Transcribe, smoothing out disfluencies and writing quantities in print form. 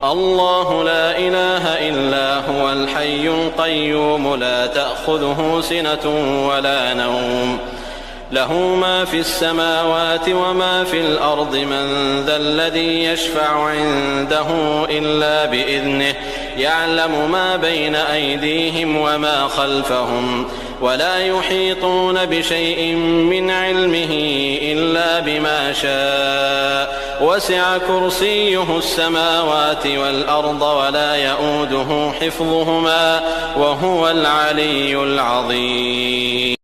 الله لا إله إلا هو الحي القيوم لا تأخذه سنة ولا نوم له ما في السماوات وما في الأرض من ذا الذي يشفع عنده إلا بإذنه يعلم ما بين أيديهم وما خلفهم ولا يحيطون بشيء من علمه إلا بما شاء وسع كرسيه السماوات والأرض ولا يؤوده حفظهما وهو العلي العظيم.